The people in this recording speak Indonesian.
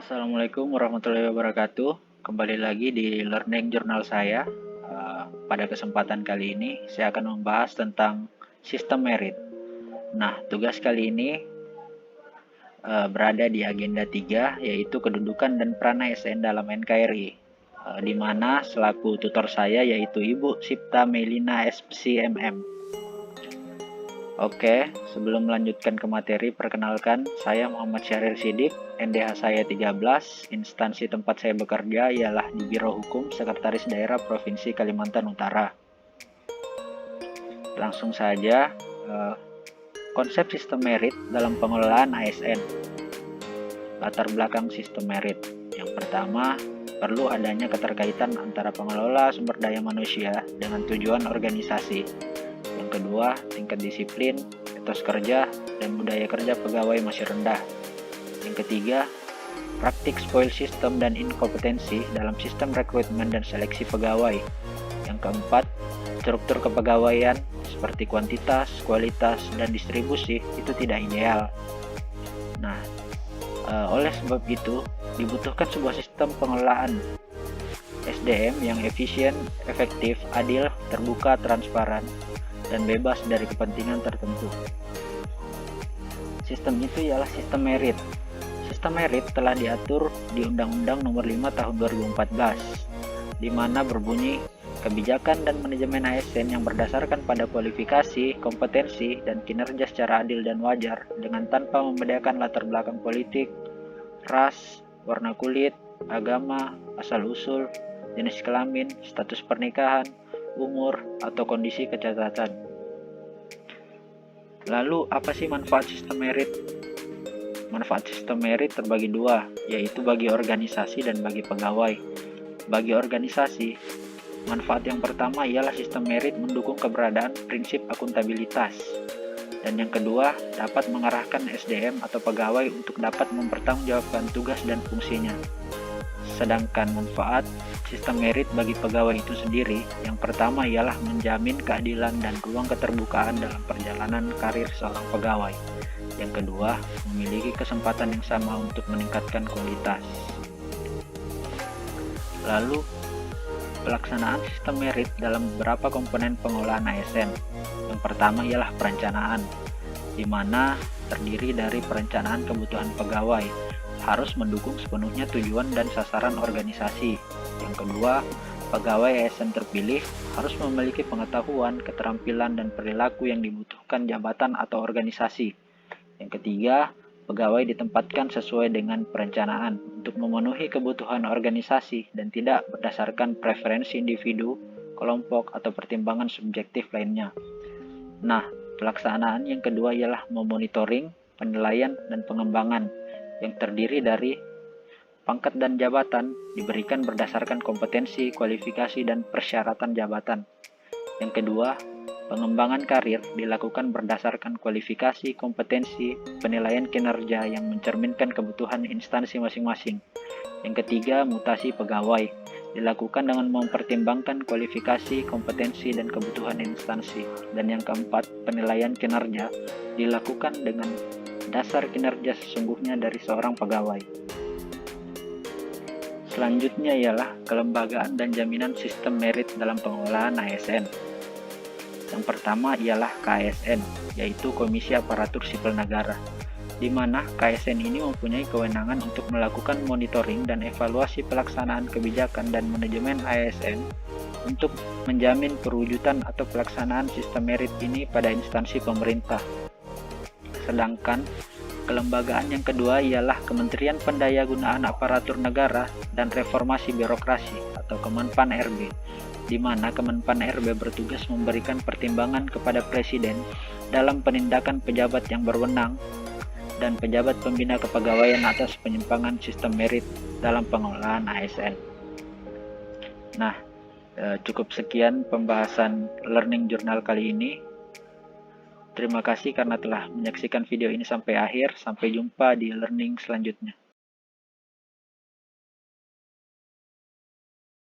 Assalamualaikum warahmatullahi wabarakatuh. Kembali lagi di Learning Journal saya. Pada kesempatan kali ini, saya akan membahas tentang sistem merit. Nah, tugas kali ini berada di agenda 3, yaitu kedudukan dan peran ASN dalam NKRI. Di mana selaku tutor saya yaitu Ibu Sipta Melina SCMM. Oke, sebelum melanjutkan ke materi, perkenalkan, saya Muhammad Syahril Sidik, NDH saya 13, instansi tempat saya bekerja ialah di Biro Hukum Sekretaris Daerah Provinsi Kalimantan Utara. Langsung saja, konsep sistem merit dalam pengelolaan ASN. Latar belakang sistem merit. Yang pertama, perlu adanya keterkaitan antara pengelola sumber daya manusia dengan tujuan organisasi. Yang kedua, tingkat disiplin, etos kerja, dan budaya kerja pegawai masih rendah. Yang ketiga, praktik spoil system dan inkompetensi dalam sistem rekrutmen dan seleksi pegawai. Yang keempat, struktur kepegawaian seperti kuantitas, kualitas, dan distribusi itu tidak ideal. Nah, oleh sebab itu, dibutuhkan sebuah sistem pengelolaan SDM yang efisien, efektif, adil, terbuka, transparan, dan bebas dari kepentingan tertentu. Sistem itu ialah sistem merit. Sistem merit telah diatur di Undang-Undang Nomor 5 Tahun 2014, di mana berbunyi kebijakan dan manajemen ASN yang berdasarkan pada kualifikasi, kompetensi, dan kinerja secara adil dan wajar dengan tanpa membedakan latar belakang politik, ras, warna kulit, agama, asal-usul, jenis kelamin, status pernikahan, umur, atau kondisi kecacatan. Lalu, apa sih manfaat sistem merit? Manfaat sistem merit terbagi dua, yaitu bagi organisasi dan bagi pegawai. Bagi organisasi, manfaat yang pertama ialah sistem merit mendukung keberadaan prinsip akuntabilitas. Dan yang kedua, dapat mengarahkan SDM atau pegawai untuk dapat mempertanggungjawabkan tugas dan fungsinya. Sedangkan manfaat sistem merit bagi pegawai itu sendiri, yang pertama ialah menjamin keadilan dan ruang keterbukaan dalam perjalanan karir seorang pegawai. Yang kedua, memiliki kesempatan yang sama untuk meningkatkan kualitas. Lalu, pelaksanaan sistem merit dalam beberapa komponen pengelolaan ASN. Yang pertama ialah perencanaan, di mana terdiri dari perencanaan kebutuhan pegawai, harus mendukung sepenuhnya tujuan dan sasaran organisasi. Yang kedua, pegawai ASN terpilih harus memiliki pengetahuan, keterampilan, dan perilaku yang dibutuhkan jabatan atau organisasi. Yang ketiga, pegawai ditempatkan sesuai dengan perencanaan untuk memenuhi kebutuhan organisasi dan tidak berdasarkan preferensi individu, kelompok, atau pertimbangan subjektif lainnya. Nah, pelaksanaan yang kedua ialah memonitoring, penilaian, dan pengembangan yang terdiri dari pangkat dan jabatan diberikan berdasarkan kompetensi, kualifikasi, dan persyaratan jabatan. Yang kedua, pengembangan karir dilakukan berdasarkan kualifikasi, kompetensi, penilaian kinerja yang mencerminkan kebutuhan instansi masing-masing. Yang ketiga, mutasi pegawai dilakukan dengan mempertimbangkan kualifikasi, kompetensi, dan kebutuhan instansi. Dan yang keempat, penilaian kinerja dilakukan dengan dasar kinerja sesungguhnya dari seorang pegawai. Selanjutnya ialah kelembagaan dan jaminan sistem merit dalam pengelolaan ASN. Yang pertama ialah KASN, yaitu Komisi Aparatur Sipil Negara, di mana KASN ini mempunyai kewenangan untuk melakukan monitoring dan evaluasi pelaksanaan kebijakan dan manajemen ASN untuk menjamin perwujudan atau pelaksanaan sistem merit ini pada instansi pemerintah. Sedangkan kelembagaan yang kedua ialah Kementerian Pendayagunaan Aparatur Negara dan Reformasi Birokrasi atau Kemenpan-RB, di mana Kemenpan-RB bertugas memberikan pertimbangan kepada Presiden dalam penindakan pejabat yang berwenang dan pejabat pembina kepegawaian atas penyimpangan sistem merit dalam pengelolaan ASN. Nah, cukup sekian pembahasan Learning Journal kali ini. Terima kasih karena telah menyaksikan video ini sampai akhir. Sampai jumpa di learning selanjutnya.